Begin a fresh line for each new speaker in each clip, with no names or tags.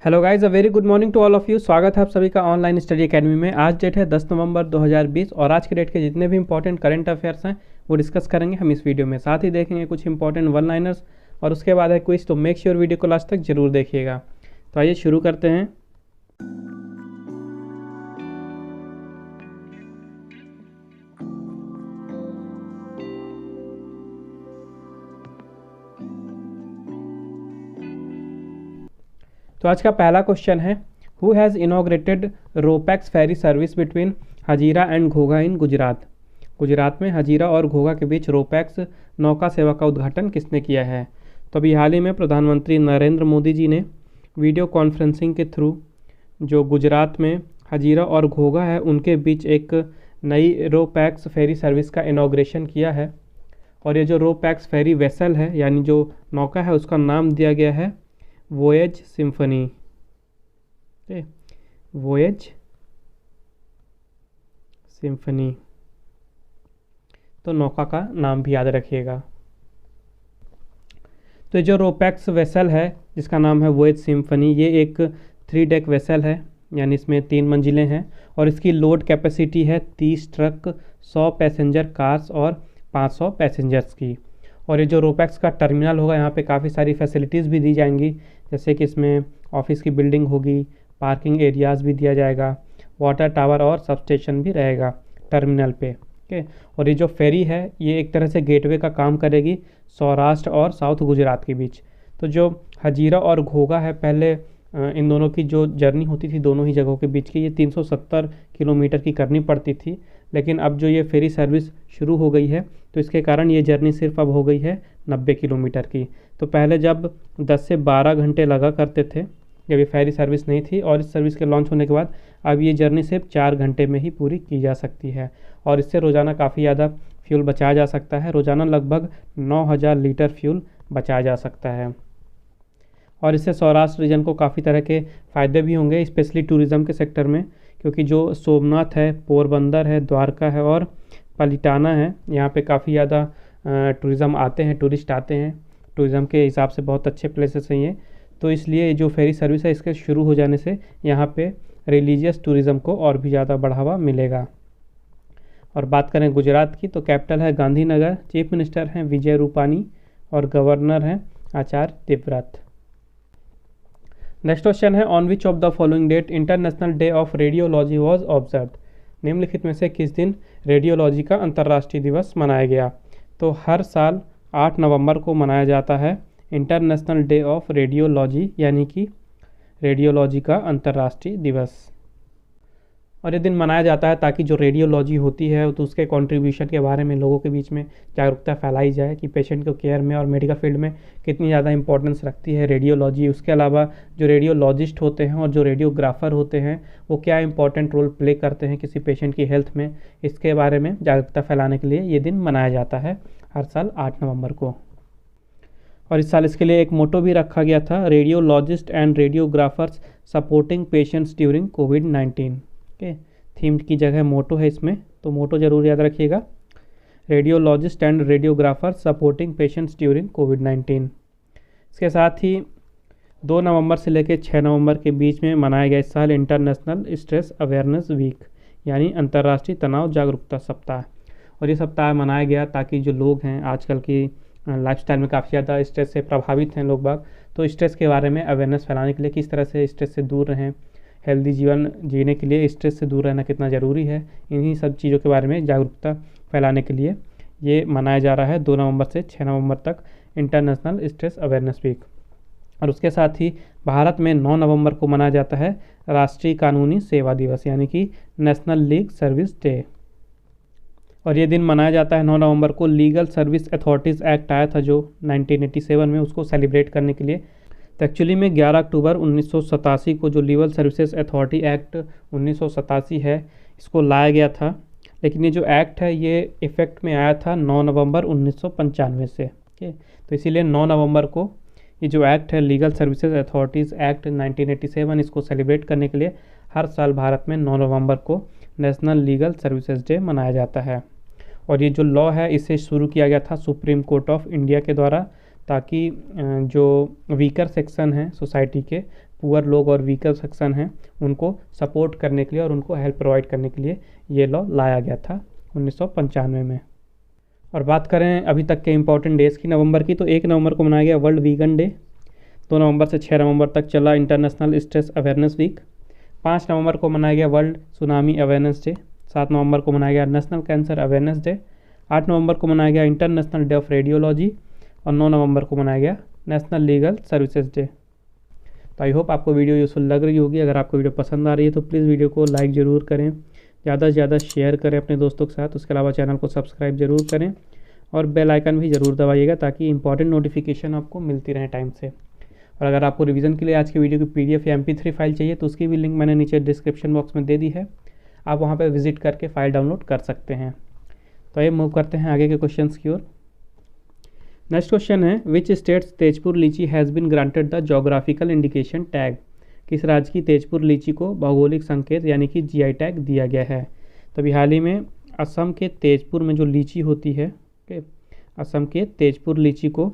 Hello guys, a very good morning to all of you. स्वागत है आप सभी का ऑनलाइन स्टडी एकेडमी में। आज डेट है 10 नवंबर 2020 और आज के डेट के जितने भी इंपॉर्टेंट करंट अफेयर्स हैं वो डिस्कस करेंगे हम इस वीडियो में। साथ ही देखेंगे कुछ इंपॉर्टेंट वन लाइनर्स और उसके बाद है क्विज। तो मेक श्योर वीडियो को लास्ट तक जरूर देखिएगा। तो आइए शुरू करते हैं। तो आज का पहला क्वेश्चन है, who has inaugurated ropax ferry service between Hazira and Ghogha in Gujarat. Gujarat में हजीरा और घोघा के बीच रोपैक्स नौका सेवा का उद्घाटन किसने किया है। तो अभी हाल ही में प्रधानमंत्री नरेंद्र मोदी जी ने वीडियो कॉन्फ्रेंसिंग के थ्रू जो गुजरात में हजीरा और घोघा है उनके बीच एक नई रोपैक्स फेरी सर्विस का इनॉग्रेशन किया है। और ये जो रोपैक्स फेरी वेसल है यानी जो नौका है उसका नाम दिया गया है वोएज सिम्फनी। वोएज सिम्फनी, तो नौका का नाम भी याद रखिएगा। तो जो रोपैक्स वेसल है जिसका नाम है वोएज सिम्फनी, ये एक 3 डेक वेसल है यानी इसमें 3 मंजिलें हैं और इसकी लोड कैपेसिटी है 30 ट्रक, 100 पैसेंजर कार्स और 500 पैसेंजर्स की। और ये जो रोपैक्स का टर्मिनल होगा यहाँ पे काफ़ी सारी फैसिलिटीज़ भी दी जाएंगी, जैसे कि इसमें ऑफिस की बिल्डिंग होगी, पार्किंग एरियाज़ भी दिया जाएगा, वाटर टावर और सबस्टेशन भी रहेगा टर्मिनल पे। ओके, और ये जो फेरी है ये एक तरह से गेटवे का काम करेगी सौराष्ट्र और साउथ गुजरात के बीच। तो जो हजीरा और घोघा है पहले इन दोनों की जो जर्नी होती थी दोनों ही जगहों के बीच की, ये 370 किलोमीटर की करनी पड़ती थी। लेकिन अब जो ये फेरी सर्विस शुरू हो गई है तो इसके कारण ये जर्नी सिर्फ अब हो गई है 90 किलोमीटर की। तो पहले जब 10 से 12 घंटे लगा करते थे जब ये फेरी सर्विस नहीं थी, और इस सर्विस के लॉन्च होने के बाद अब ये जर्नी सिर्फ 4 घंटे में ही पूरी की जा सकती है। और इससे रोज़ाना काफ़ी ज़्यादा फ्यूल बचाया जा सकता है। रोज़ाना लगभग 9000 लीटर फ्यूल बचाया जा सकता है। और इससे सौराष्ट्र रीजन को काफ़ी तरह के फ़ायदे भी होंगे, स्पेशली टूरिज़्म के सेक्टर में, क्योंकि जो सोमनाथ है, पोरबंदर है, द्वारका है और पलिटाना है, यहाँ पे काफ़ी ज़्यादा टूरिज़्म आते हैं, टूरिस्ट आते हैं। टूरिज़्म के हिसाब से बहुत अच्छे प्लेसेस हैं ये। तो इसलिए जो फेरी सर्विस है इसके शुरू हो जाने से यहाँ पे रिलीजियस टूरिज़्म को और भी ज़्यादा बढ़ावा मिलेगा। और बात करें गुजरात की तो कैपिटल है गांधीनगर, चीफ मिनिस्टर हैं विजय रूपानी और गवर्नर हैं आचार्य देवव्रत। नेक्स्ट क्वेश्चन है, on which of the following date international day of radiology was observed. निम्नलिखित में से किस दिन रेडियोलॉजी का अंतर्राष्ट्रीय दिवस मनाया गया। तो हर साल 8 नवंबर को मनाया जाता है इंटरनेशनल डे ऑफ रेडियोलॉजी यानी कि रेडियोलॉजी का अंतर्राष्ट्रीय दिवस। और ये दिन मनाया जाता है ताकि जो रेडियोलॉजी होती है तो उसके कंट्रीब्यूशन के बारे में लोगों के बीच में जागरूकता फैलाई जाए कि पेशेंट को केयर में और मेडिकल फील्ड में कितनी ज़्यादा इंपॉर्टेंस रखती है रेडियोलॉजी। उसके अलावा जो रेडियोलॉजिस्ट होते हैं और जो रेडियोग्राफर होते हैं वो क्या इंपॉर्टेंट रोल प्ले करते हैं किसी पेशेंट की हेल्थ में, इसके बारे में जागरूकता फैलाने के लिए ये दिन मनाया जाता है हर साल 8 नवंबर को। और इस साल इसके लिए एक मोटो भी रखा गया था, radiologist and radiographers supporting patients during covid. Okay, theme की जगह मोटो है इसमें, तो मोटो ज़रूर याद रखिएगा, radiologist and radiographer supporting patients during कोविड-19। इसके साथ ही 2 नवंबर से लेकर 6 नवंबर के बीच में मनाया गया इस साल इंटरनेशनल स्ट्रेस अवेयरनेस वीक यानी अंतर्राष्ट्रीय तनाव जागरूकता सप्ताह। और ये सप्ताह मनाया गया ताकि जो लोग हैं आजकल की लाइफस्टाइल में काफ़ी ज़्यादा स्ट्रेस से प्रभावित हैं लोग बाग, तो स्ट्रेस के बारे में अवेयरनेस फैलाने के लिए किस तरह से स्ट्रेस से दूर रहें, हेल्दी जीवन जीने के लिए स्ट्रेस से दूर रहना कितना ज़रूरी है, इन्हीं सब चीज़ों के बारे में जागरूकता फैलाने के लिए ये मनाया जा रहा है 2 नवंबर से 6 नवंबर तक इंटरनेशनल स्ट्रेस अवेयरनेस वीक। और उसके साथ ही भारत में 9 नवंबर को मनाया जाता है राष्ट्रीय कानूनी सेवा दिवस यानी कि नेशनल लीग सर्विस डे। और ये दिन मनाया जाता है 9 नवंबर को, लीगल सर्विस अथॉरिटीज़ एक्ट आया था जो 1987 में, उसको सेलिब्रेट करने के लिए। तो एक्चुअली में 11 अक्टूबर 1987 को जो लीगल सर्विसेज अथॉरिटी एक्ट 1987 है इसको लाया गया था, लेकिन ये जो एक्ट है ये इफ़ेक्ट में आया था 9 नवंबर 1995 से। ओके, तो इसीलिए 9 नवंबर को ये जो एक्ट है लीगल सर्विसेज अथॉरिटीज़ एक्ट 1987 इसको सेलिब्रेट करने के लिए हर साल भारत में 9 नवंबर को नेशनल लीगल सर्विसेज डे मनाया जाता है। और ये जो लॉ है इसे शुरू किया गया था सुप्रीम कोर्ट ऑफ इंडिया के द्वारा, ताकि जो वीकर सेक्शन हैं सोसाइटी के पुअर लोग और वीकर सेक्शन हैं उनको सपोर्ट करने के लिए और उनको हेल्प प्रोवाइड करने के लिए ये लॉ लाया गया था 1995 में। और बात करें अभी तक के इम्पॉर्टेंट डेज़ की नवंबर की, तो 1 नवंबर को मनाया गया वर्ल्ड वीगन डे। 2 नवंबर से 6 नवंबर तक चला इंटरनेशनल स्ट्रेस अवेयरनेस वीक। 5 नवंबर को मनाया गया वर्ल्ड सुनामी अवेयरनेस डे। 7 नवंबर को मनाया गया नेशनल कैंसर अवेयरनेस डे। 8 नवंबर को मनाया गया इंटरनेशनल डे ऑफ रेडियोलॉजी। और 9 नवंबर को मनाया गया नेशनल लीगल सर्विसेज डे। तो आई होप आपको वीडियो यूज़फुल लग रही होगी। अगर आपको वीडियो पसंद आ रही है तो प्लीज़ वीडियो को लाइक ज़रूर करें, ज़्यादा से ज़्यादा शेयर करें अपने दोस्तों के साथ। उसके अलावा चैनल को सब्सक्राइब ज़रूर करें और बेल आइकन भी ज़रूर दबाइएगा ताकि इंपॉर्टेंट नोटिफिकेशन आपको मिलती रहे टाइम से। और अगर आपको रिवीजन के लिए आज की वीडियो की PDF या MP3 फाइल चाहिए तो उसकी भी लिंक मैंने नीचे डिस्क्रिप्शन बॉक्स में दे दी है, आप वहाँ पर विजिट करके फ़ाइल डाउनलोड कर सकते हैं। तो ये मूव करते हैं आगे के क्वेश्चंस की ओर। नेक्स्ट क्वेश्चन है विच स्टेट्स तेजपुर लीची has been granted the geographical indication tag. किस राज्य की तेजपुर लीची को भौगोलिक संकेत यानी कि GI टैग दिया गया है। तो अभी हाल ही में असम के तेजपुर में जो लीची होती है, असम के तेजपुर लीची को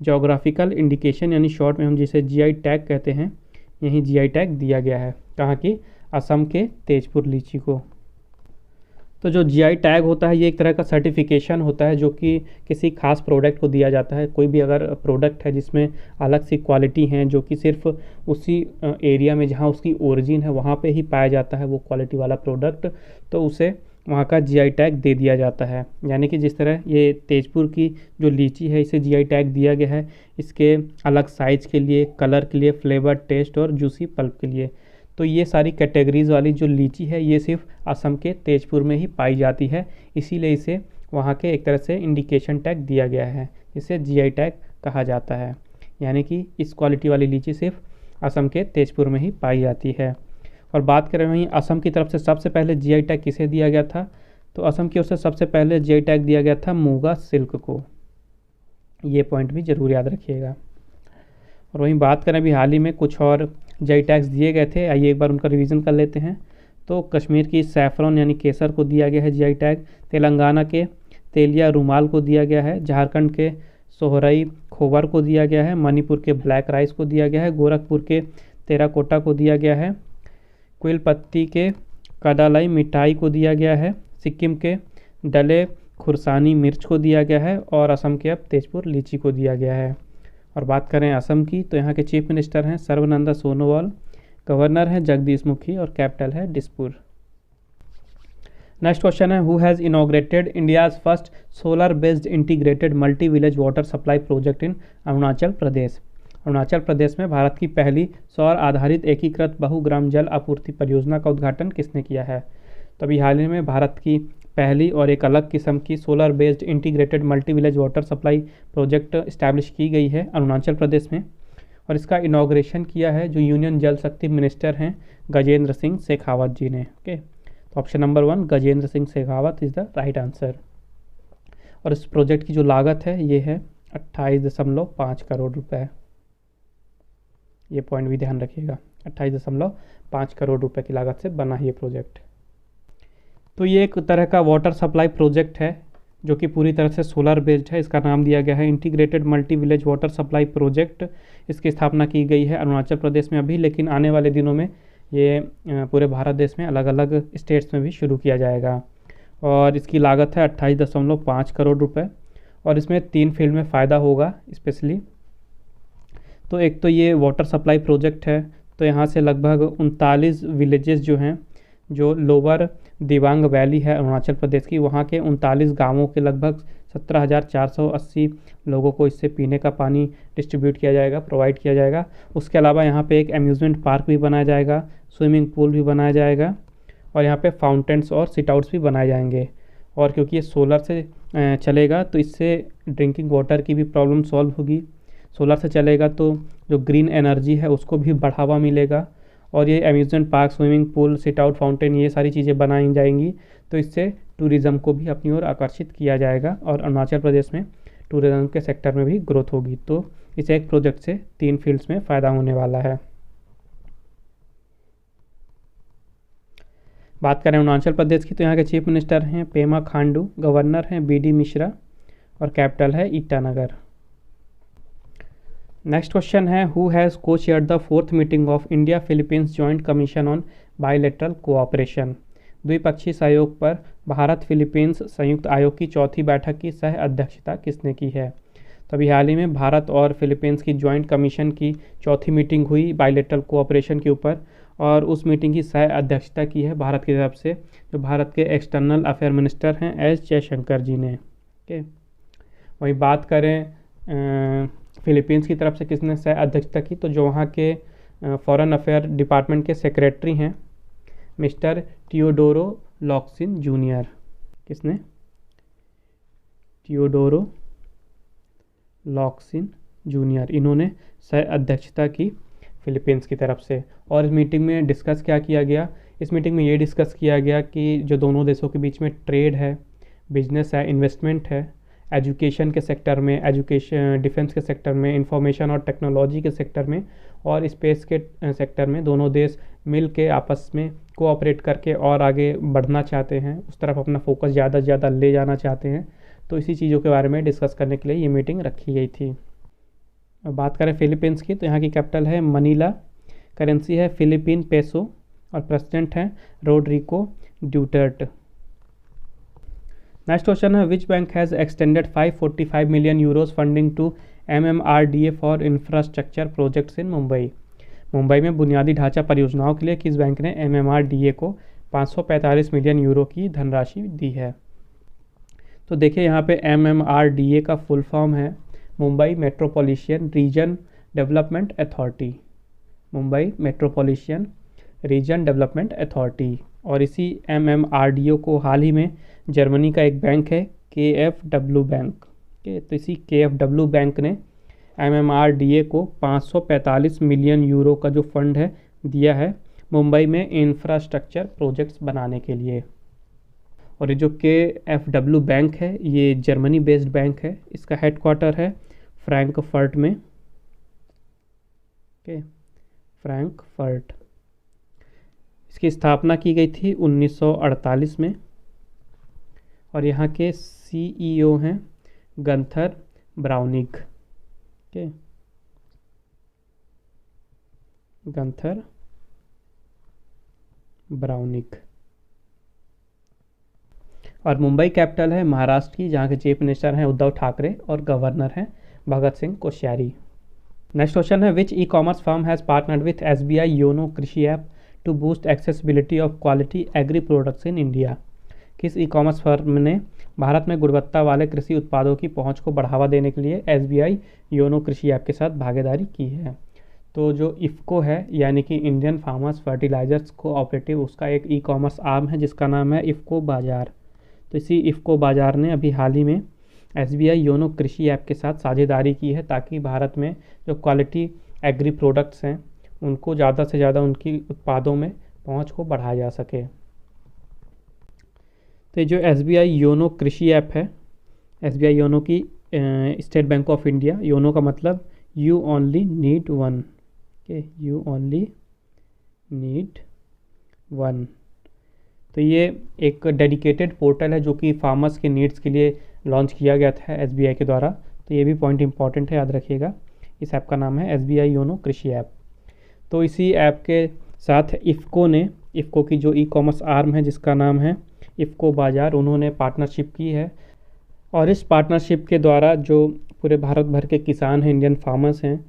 जोग्राफिकल इंडिकेशन यानी शॉर्ट में हम जिसे GI टैग कहते हैं, यही GI टैग दिया गया है। कहाँ की? असम के तेजपुर लीची को। तो जो GI टैग होता है ये एक तरह का सर्टिफिकेशन होता है जो कि किसी खास प्रोडक्ट को दिया जाता है। कोई भी अगर प्रोडक्ट है जिसमें अलग सी क्वालिटी है जो कि सिर्फ उसी एरिया में जहाँ उसकी ओरिजिन है वहाँ पे ही पाया जाता है वो क्वालिटी वाला प्रोडक्ट, तो उसे वहाँ का GI टैग दे दिया जाता है। यानी कि जिस तरह ये तेजपुर की जो लीची है इसे GI टैग दिया गया है इसके अलग साइज़ के लिए, कलर के लिए, फ्लेवर, टेस्ट और जूसी पल्प के लिए। तो ये सारी कैटेगरीज़ वाली जो लीची है ये सिर्फ असम के तेजपुर में ही पाई जाती है, इसीलिए इसे वहाँ के एक तरह से इंडिकेशन टैग दिया गया है, इसे GI टैग कहा जाता है। यानी कि इस क्वालिटी वाली लीची सिर्फ असम के तेजपुर में ही पाई जाती है। और बात करें वहीं असम की तरफ से सबसे पहले GI टैग किसे दिया गया था, तो असम की ओर से सबसे पहले GI टैग दिया गया था मूंगा सिल्क को। ये पॉइंट भी ज़रूर याद रखिएगा। और वहीं बात करें अभी हाल ही में कुछ और GI टैग्स दिए गए थे, आइए एक बार उनका रिवीजन कर लेते हैं। तो कश्मीर की सैफरन यानी केसर को दिया गया है GI टैग। तेलंगाना के तेलिया रुमाल को दिया गया है। झारखंड के सोहरई खोबर को दिया गया है। मणिपुर के ब्लैक राइस को दिया गया है। गोरखपुर के तेराकोटा को दिया गया है। क्विल पत्ती के कदालाई मिठाई को दिया गया है। सिक्किम के डले खुरसानी मिर्च को दिया गया है। और असम के अब तेजपुर लीची को दिया गया है। और बात करें असम की तो यहाँ के चीफ मिनिस्टर हैं सर्बानंद सोनोवाल, गवर्नर हैं जगदीश मुखी और कैपिटल है दिसपुर। नेक्स्ट क्वेश्चन है who has inaugurated India's first solar based integrated multi village water supply project in Arunachal Pradesh. Arunachal Pradesh में भारत की पहली सौर आधारित एकीकृत बहुग्राम जल आपूर्ति परियोजना का उद्घाटन किसने किया है। तो अभी हाल ही में भारत की पहली और एक अलग किस्म की solar based integrated multi village water supply project establish की गई है अरुणाचल प्रदेश में, और इसका इनॉग्रेशन किया है जो यूनियन जल शक्ति मिनिस्टर हैं गजेंद्र सिंह शेखावत जी ने। ओके, तो option number 1 Gajendra Singh Shekhawat is the right answer. और इस प्रोजेक्ट की जो लागत है ये है 28.5 करोड़ रुपए। ये पॉइंट भी ध्यान रखिएगा, 28.5 करोड़ रुपए की लागत से बना ये प्रोजेक्ट। तो ये एक तरह का वाटर सप्लाई प्रोजेक्ट है जो कि पूरी तरह से सोलर बेस्ड है। इसका नाम दिया गया है integrated multi village water supply project. इसकी स्थापना की गई है अरुणाचल प्रदेश में अभी, लेकिन आने वाले दिनों में ये पूरे भारत देश में अलग अलग स्टेट्स में भी शुरू किया जाएगा। और इसकी लागत है 28.5 करोड़ रुपए। और इसमें 3 फील्ड में फ़ायदा होगा स्पेशली। तो एक तो ये वाटर सप्लाई प्रोजेक्ट है, तो यहाँ से लगभग 39 विलेजेस जो हैं, जो लोअर दिबांग वैली है अरुणाचल प्रदेश की, वहाँ के 39 गांवों के लगभग 17,480 लोगों को इससे पीने का पानी डिस्ट्रीब्यूट किया जाएगा, प्रोवाइड किया जाएगा। उसके अलावा यहाँ पे एक एम्यूज़मेंट पार्क भी बनाया जाएगा, स्विमिंग पूल भी बनाया जाएगा और यहाँ पे फाउंटेन्स और सिट आउट्स भी बनाए जाएंगे। और क्योंकि ये सोलर से चलेगा तो इससे ड्रिंकिंग वाटर की भी प्रॉब्लम सॉल्व होगी। सोलर से चलेगा तो जो ग्रीन एनर्जी है उसको भी बढ़ावा मिलेगा। और ये amusement park, swimming pool, sit out, fountain, ये सारी चीज़ें बनाई जाएंगी, तो इससे टूरिज़्म को भी अपनी ओर आकर्षित किया जाएगा और अरुणाचल प्रदेश में टूरिज़्म के सेक्टर में भी ग्रोथ होगी। तो इस एक प्रोजेक्ट से 3 फील्ड्स में फ़ायदा होने वाला है। बात करें अरुणाचल प्रदेश की तो यहाँ के चीफ मिनिस्टर हैं पेमा खांडू, गवर्नर हैं BD मिश्रा और कैपिटल है ईटानगर। नेक्स्ट क्वेश्चन है, हु हैज़ को chair the fourth meeting of India Philippines joint commission on bilateral cooperation. द्विपक्षीय सहयोग पर भारत फिलीपींस संयुक्त आयोग की चौथी बैठक की सह अध्यक्षता किसने की है? तो अभी हाल ही में भारत और फिलीपींस की जॉइंट कमीशन की चौथी मीटिंग हुई बायलैटरल कोऑपरेशन के ऊपर, और उस मीटिंग की सह अध्यक्षता की है भारत की तरफ से जो भारत के एक्सटर्नल अफेयर मिनिस्टर हैं एस जयशंकर जी ने। ओके, वही बात करें फिलीपींस की तरफ से किसने सह अध्यक्षता की, तो जो वहाँ के फॉरेन अफेयर डिपार्टमेंट के सेक्रेटरी हैं मिस्टर टियोडोरो लॉक्सिन जूनियर। किसने? टियोडोरो लॉक्सिन जूनियर, इन्होंने सह अध्यक्षता की फिलीपींस की तरफ से। और इस मीटिंग में डिस्कस क्या किया गया? इस मीटिंग में ये डिस्कस किया गया कि जो दोनों देशों के बीच में ट्रेड है, बिजनेस है, इन्वेस्टमेंट है, एजुकेशन के सेक्टर में, एजुकेशन डिफेंस के सेक्टर में, इंफॉर्मेशन और टेक्नोलॉजी के सेक्टर में और स्पेस के सेक्टर में दोनों देश मिल के आपस में कोऑपरेट करके और आगे बढ़ना चाहते हैं, उस तरफ अपना फोकस ज़्यादा से ज़्यादा ले जाना चाहते हैं। तो इसी चीज़ों के बारे में डिस्कस करने के लिए ये मीटिंग रखी गई थी। अब बात करें फिलीपींस की, तो यहाँ की कैपिटल है मनीला, करेंसी है फिलीपीन पेसो और प्रेसिडेंट हैं रोड्रिगो ड्यूटर्ट। नेक्स्ट क्वेश्चन है, which bank has extended 545 million euros funding to MMRDA for infrastructure projects in Mumbai. Mumbai में बुनियादी ढांचा परियोजनाओं के लिए किस बैंक ने MMRDA को 545 मिलियन यूरो की धनराशि दी है? तो देखिए यहाँ पे MMRDA का फुल फॉर्म है Mumbai metropolitan region development authority, Mumbai metropolitan region development authority. और इसी MMRDA को हाल ही में जर्मनी का एक बैंक है KfW बैंक के, तो इसी KfW बैंक ने MMRDA को 545 मिलियन यूरो का जो फंड है दिया है मुंबई में इंफ्रास्ट्रक्चर प्रोजेक्ट्स बनाने के लिए। और ये जो KfW बैंक है ये जर्मनी बेस्ड बैंक है, इसका हेडक्वार्टर है फ्रैंकफर्ट में। Okay, Frankfurt. इसकी स्थापना की गई थी 1948 में और यहाँ के CEO हैं Gunther Braunig. Okay, Gunther Braunig. और मुंबई कैपिटल है महाराष्ट्र की, जहाँ के चीफ मिनिस्टर हैं उद्धव ठाकरे और गवर्नर हैं भगत सिंह कोश्यारी। नेक्स्ट क्वेश्चन है, which ecommerce firm has partnered with SBI YONO Krishi app to boost accessibility of quality agri products in India. किस ई-कॉमर्स फर्म ने भारत में गुणवत्ता वाले कृषि उत्पादों की पहुंच को बढ़ावा देने के लिए SBI योनो कृषि ऐप के साथ भागीदारी की है? तो जो इफ़को है यानी कि इंडियन फार्मर्स फर्टिलाइजर्स कोऑपरेटिव, उसका एक ई-कॉमर्स आर्म है जिसका नाम है इफ़को बाज़ार। तो इसी इफ़को बाज़ार ने अभी हाल ही में SBI योनो कृषि ऐप के साथ साझेदारी की है ताकि भारत में जो क्वालिटी एग्री प्रोडक्ट्स हैं उनको ज़्यादा से ज़्यादा उनकी उत्पादों में पहुंच को बढ़ाया जा सके। तो जो SBI योनो कृषि ऐप है, SBI योनो की state bank of India, YONO का मतलब you only need one, okay, you only need one. तो ये एक डेडिकेटेड पोर्टल है जो कि फार्मर्स के नीड्स के लिए लॉन्च किया गया था SBI के द्वारा। तो ये भी पॉइंट इंपॉर्टेंट है, याद रखिएगा। इस ऐप का नाम है SBI योनो कृषि ऐप। तो इसी ऐप के साथ इफ़को की जो ई-कॉमर्स आर्म है जिसका नाम है इफ़को बाज़ार, उन्होंने पार्टनरशिप की है। और इस पार्टनरशिप के द्वारा जो पूरे भारत भर के किसान हैं, इंडियन फार्मर्स हैं,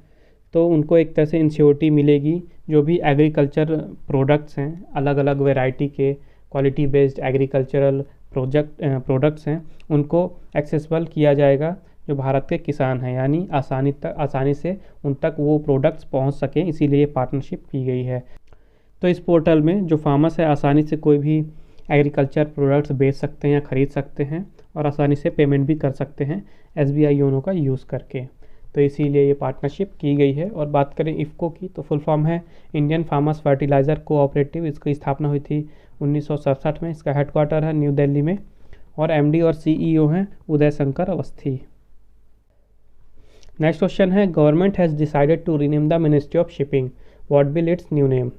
तो उनको एक तरह से इंश्योरिटी मिलेगी। जो भी एग्रीकल्चर प्रोडक्ट्स हैं, अलग अलग वैरायटी के क्वालिटी बेस्ड एग्रीकल्चरल प्रोडक्ट्स हैं, उनको एक्सेसिबल किया जाएगा जो भारत के किसान हैं, यानी आसानी से उन तक वो प्रोडक्ट्स पहुंच सकें, इसीलिए ये पार्टनरशिप की गई है। तो इस पोर्टल में जो फार्मर्स है आसानी से कोई भी एग्रीकल्चर प्रोडक्ट्स बेच सकते हैं या ख़रीद सकते हैं और आसानी से पेमेंट भी कर सकते हैं SBI योनो का यूज़ करके। तो इसीलिए ये पार्टनरशिप की गई है। और बात करें इफ़को की, तो फुल फॉर्म है इंडियन फार्मर्स फर्टिलाइज़र कोऑपरेटिव। इसकी स्थापना हुई थी 1967 में। इसका हेडक्वार्टर है न्यू दिल्ली में और MD और CEO हैं उदय शंकर अवस्थी। नेक्स्ट क्वेश्चन है, government has decided to rename the ministry of shipping, what will its new name.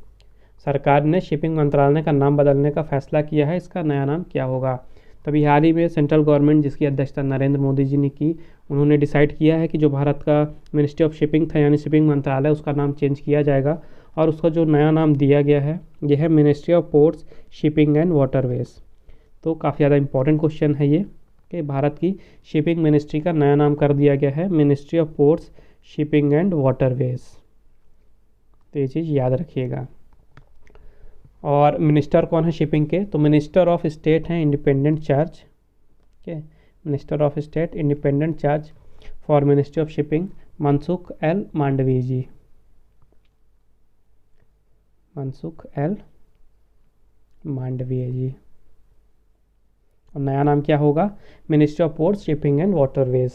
सरकार ने शिपिंग मंत्रालय का नाम बदलने का फैसला किया है, इसका नया नाम क्या होगा? तभी हाल ही में सेंट्रल गवर्नमेंट, जिसकी अध्यक्षता नरेंद्र मोदी जी ने की, उन्होंने डिसाइड किया है कि जो भारत का मिनिस्ट्री ऑफ शिपिंग था यानी शिपिंग मंत्रालय, उसका नाम चेंज किया जाएगा और उसका जो नया नाम दिया गया है यह है ministry of ports, shipping and waterways. तो काफ़ी ज़्यादा इंपॉर्टेंट क्वेश्चन है ये कि भारत की शिपिंग मिनिस्ट्री का नया नाम कर दिया गया है ministry of ports, shipping and waterways. तो ये चीज़ याद रखिएगा। और मिनिस्टर कौन है शिपिंग के? तो मिनिस्टर ऑफ स्टेट हैं इंडिपेंडेंट चार्ज, ठीक है, minister of state independent charge for ministry of shipping Mansukh L Mandaviya ji, Mansukh L Mandaviya ji. और नया नाम क्या होगा? Ministry of ports, shipping and waterways.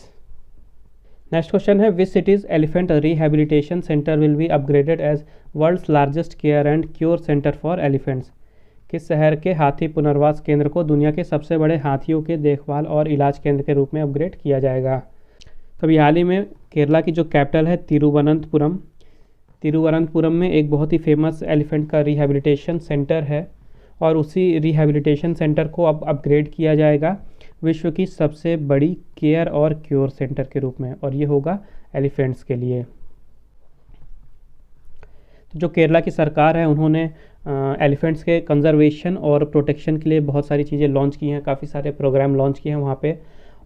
Next question है, which cities elephant rehabilitation centre will be upgraded as world's largest care and cure centre for elephants? किस शहर के हाथी पुनर्वास केंद्र को दुनिया के सबसे बड़े हाथियों के देखभाल और इलाज केंद्र के रूप में अपग्रेड किया जाएगा? तो अभी हाल ही में केरला की जो कैपिटल है तिरुवनंतपुरम, तिरुवनंतपुरम में एक बहुत ही फेमस एलिफेंट का रिहेबिलिटेशन सेंटर है और उसी रिहेबिलिटेशन सेंटर को अब अपग्रेड किया जाएगा विश्व की सबसे बड़ी केयर और क्योर सेंटर के रूप में, और ये होगा एलिफेंट्स के लिए। तो जो केरला की सरकार है उन्होंने एलिफेंट्स के कंजर्वेशन और प्रोटेक्शन के लिए बहुत सारी चीज़ें लॉन्च की हैं, काफ़ी सारे प्रोग्राम लॉन्च किए हैं वहाँ पे,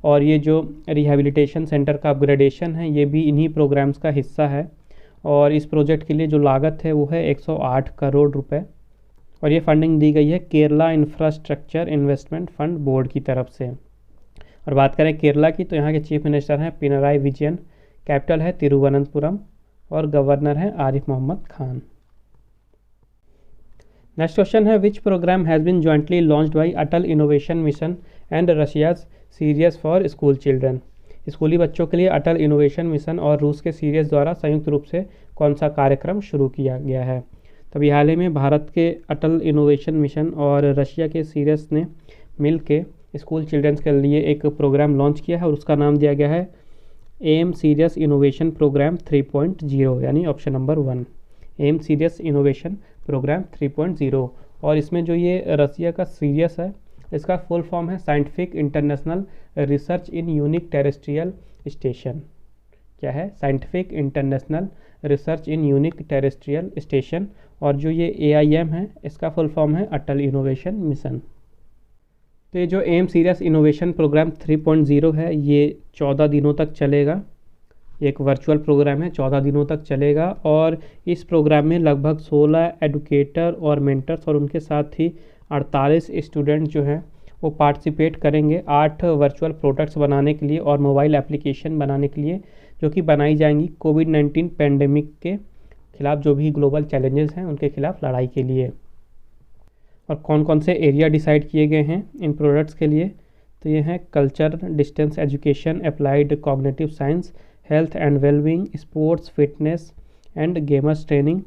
और ये जो रिहेबिलिटेशन सेंटर का अपग्रेडेशन है ये भी इन्हीं प्रोग्राम्स का हिस्सा है। और इस प्रोजेक्ट के लिए जो लागत है वो है 108 करोड़ रुपए, और ये फंडिंग दी गई है Kerala infrastructure investment fund board की तरफ से। और बात करें केरला की, तो यहाँ के चीफ मिनिस्टर हैं पिनराई विजयन, कैपिटल है तिरुवनंतपुरम और गवर्नर हैं आरिफ मोहम्मद खान। नेक्स्ट क्वेश्चन है, which programme has been jointly launched by Atal innovation mission and Russia's Sirius for school children? स्कूली बच्चों के लिए अटल इनोवेशन मिशन और रूस के सीरियस द्वारा संयुक्त रूप से कौन सा कार्यक्रम शुरू किया गया है? तभी हाल ही में भारत के अटल इनोवेशन मिशन और रशिया के सीरियस ने मिल के स्कूल चिल्ड्रंस के लिए एक प्रोग्राम लॉन्च किया है और उसका नाम दिया गया है एम सीरियस इनोवेशन प्रोग्राम 3.0, यानी option number 1, AIM Sirius innovation programme 3.0। और इसमें जो ये रसिया का सीरियस है इसका फुल फॉर्म है साइंटिफिक इंटरनेशनल रिसर्च इन यूनिक टेरेस्ट्रियल स्टेशन। क्या है? साइंटिफिक इंटरनेशनल रिसर्च इन यूनिक टेरेस्ट्रियल स्टेशन। और जो ये AIM है इसका फुल फॉर्म है अटल इनोवेशन मिशन। तो ये जो एम सीरियस इनोवेशन प्रोग्राम 3.0 है ये 14 दिनों तक चलेगा, एक वर्चुअल प्रोग्राम है, 14 दिनों तक चलेगा। और इस प्रोग्राम में लगभग 16 एडुकेटर और मेंटर्स और उनके साथ ही 48 स्टूडेंट जो हैं वो पार्टिसिपेट करेंगे 8 वर्चुअल प्रोडक्ट्स बनाने के लिए और मोबाइल एप्लीकेशन बनाने के लिए, जो कि बनाई जाएंगी कोविड-19 पैंडेमिक के खिलाफ, जो भी ग्लोबल चैलेंजेस हैं उनके खिलाफ लड़ाई के लिए। और कौन कौन से एरिया डिसाइड किए गए हैं इन प्रोडक्ट्स के लिए? तो ये हैं culture, distance education, applied cognitive science, health and wellbeing, sports, fitness and gamers training,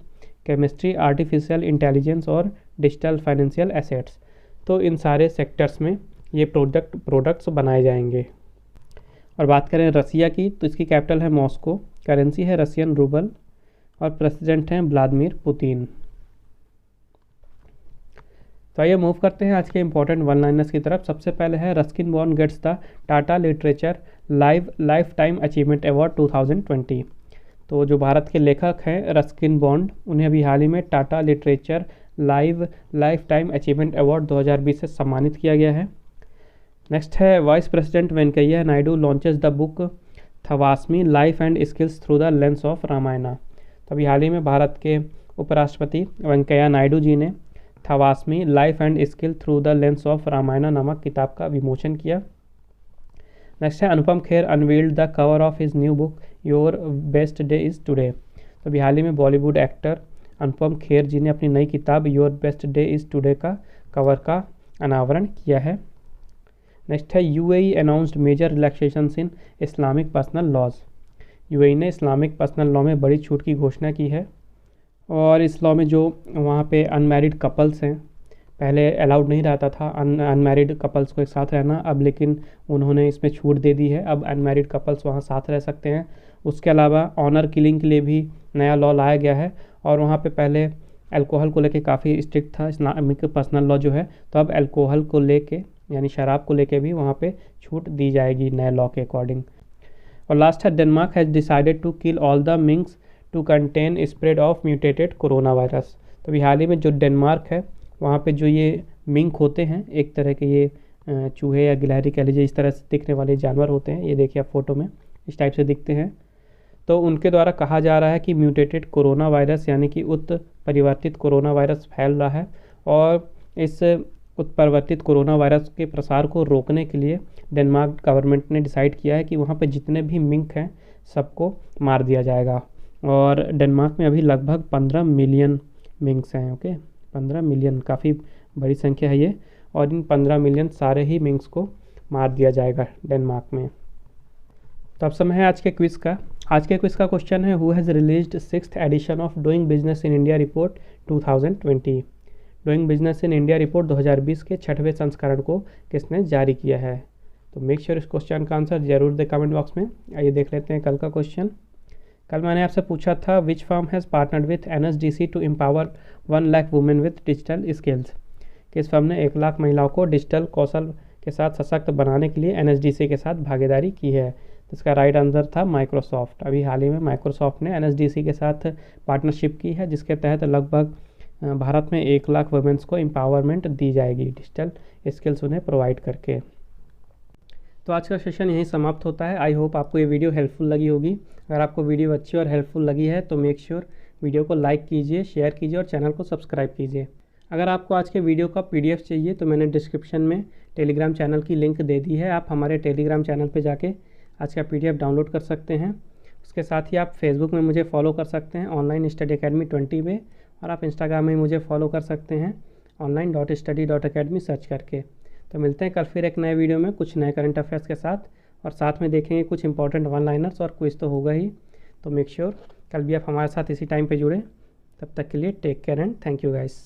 chemistry, artificial intelligence और डिजिटल फाइनेंशियल एसेट्स। तो इन सारे सेक्टर्स में ये प्रोडक्ट्स बनाए जाएंगे। और बात करें रसिया की, तो इसकी कैपिटल है मॉस्को, करेंसी है रशियन रूबल और प्रेसिडेंट हैं व्लादिमीर पुतिन। तो आइए मूव करते हैं आज के इंपॉर्टेंट वन लाइनर्स की तरफ। सबसे पहले है Ruskin Bond gets the Tata literature lifetime achievement award 2020। तो जो भारत के लेखक हैं रस्किन बॉन्ड, उन्हें अभी हाल ही में Tata literature lifetime achievement award 2020 से सम्मानित किया गया है। नेक्स्ट है vice president Venkaiah Naidu launches the book Thwasmi life and skills through the lens of Ramayana. तभी हाल ही में भारत के उपराष्ट्रपति वेंकैया नायडू जी ने Thwasmi life and skill through the lens of Ramayana नामक किताब का विमोचन किया। नेक्स्ट है Anupam Kher unveiled the cover of his new book your best day is today. तो अभी हाल ही में बॉलीवुड एक्टर अनुपम खेर जी ने अपनी नई किताब your best day is today का कवर का अनावरण किया है। नेक्स्ट है UAE announced major relaxations in Islamic personal laws. UAE ने इस्लामिक पर्सनल लॉ में बड़ी छूट की घोषणा की है। और इस लॉ में जो वहाँ पे अनमैरिड कपल्स हैं, पहले अलाउड नहीं रहता था अनमैरिड कपल्स को एक साथ रहना, अब लेकिन उन्होंने इसमें छूट दे दी है, अब अनमैरिड कपल्स वहाँ साथ रह सकते हैं। उसके अलावा ऑनर किलिंग के लिए भी नया लॉ लाया गया है। और वहाँ पे पहले अल्कोहल को लेके काफ़ी स्ट्रिक्ट था इस्लामिक पर्सनल लॉ जो है, तो अब अल्कोहल को लेके यानी शराब को लेके भी वहाँ पे छूट दी जाएगी नए लॉ के अकॉर्डिंग। और लास्ट है, Denmark has decided to kill all the minks to contain spread of mutated corona virus. तो अभी हाल ही में जो डेनमार्क है वहाँ पे जो ये मिंक होते हैं, एक तरह के ये चूहे या गिलहरी कह लीजिए, इस तरह से दिखने वाले जानवर होते हैं, ये देखिए आप फोटो में इस टाइप से दिखते हैं। तो उनके द्वारा कहा जा रहा है कि म्यूटेटेड कोरोना वायरस यानी कि उत्परिवर्तित कोरोना वायरस फैल रहा है, और इस उत्परिवर्तित कोरोना वायरस के प्रसार को रोकने के लिए डेनमार्क गवर्नमेंट ने डिसाइड किया है कि वहाँ पे जितने भी मिंक हैं सबको मार दिया जाएगा। और डेनमार्क में अभी लगभग 15 मिलियन मिंक्स हैं। ओके, 15 मिलियन काफ़ी बड़ी संख्या है ये, और इन 15 मिलियन सारे ही मिंक्स को मार दिया जाएगा डेनमार्क में। तो अब समय है आज के क्विज़ का। आज के क्विज़ का क्वेश्चन है, who has released 6th edition of doing business in India report 2020। Doing business in India report 2020 के 6वें संस्करण को किसने जारी किया है? तो मेक श्योर इस क्वेश्चन का आंसर जरूर दे कमेंट बॉक्स में। आइए देख लेते हैं कल का क्वेश्चन। कल मैंने आपसे पूछा था, which firm has partnered with NSDC to empower 1 lakh women with digital skills. किस फर्म ने 1 लाख महिलाओं को डिजिटल कौशल के साथ सशक्त बनाने के लिए NSDC के साथ भागीदारी की है? तो इसका राइट आंसर था माइक्रोसॉफ्ट। अभी हाल ही में माइक्रोसॉफ्ट ने NSDC के साथ पार्टनरशिप की है, जिसके तहत लगभग भारत में 1 लाख वुमेन्स को एम्पावरमेंट दी जाएगी डिजिटल स्किल्स उन्हें प्रोवाइड करके। तो आज का सेशन यहीं समाप्त होता है। आई होप आपको ये वीडियो हेल्पफुल लगी होगी। अगर आपको वीडियो अच्छी और हेल्पफुल लगी है तो मेक श्योर वीडियो को लाइक कीजिए, शेयर कीजिए और चैनल को सब्सक्राइब कीजिए। अगर आपको आज के वीडियो का PDF चाहिए तो मैंने डिस्क्रिप्शन में टेलीग्राम चैनल की लिंक दे दी है, आप हमारे टेलीग्राम चैनल पर जाके आज का PDF डाउनलोड कर सकते हैं। उसके साथ ही आप फेसबुक में मुझे फॉलो कर सकते हैं ऑनलाइन स्टडी अकेडमी 20 में, और आप इंस्टाग्राम में मुझे फॉलो कर सकते हैं online.study.academy सर्च करके। तो मिलते हैं कल फिर एक नए वीडियो में कुछ नए करंट अफेयर्स के साथ, और साथ में देखेंगे कुछ इंपॉर्टेंट वन लाइनर्स, और क्विज तो होगा ही। तो मेक श्योर कल भी आप हमारे साथ इसी टाइम पे जुड़े। तब तक के लिए take care and thank you guys.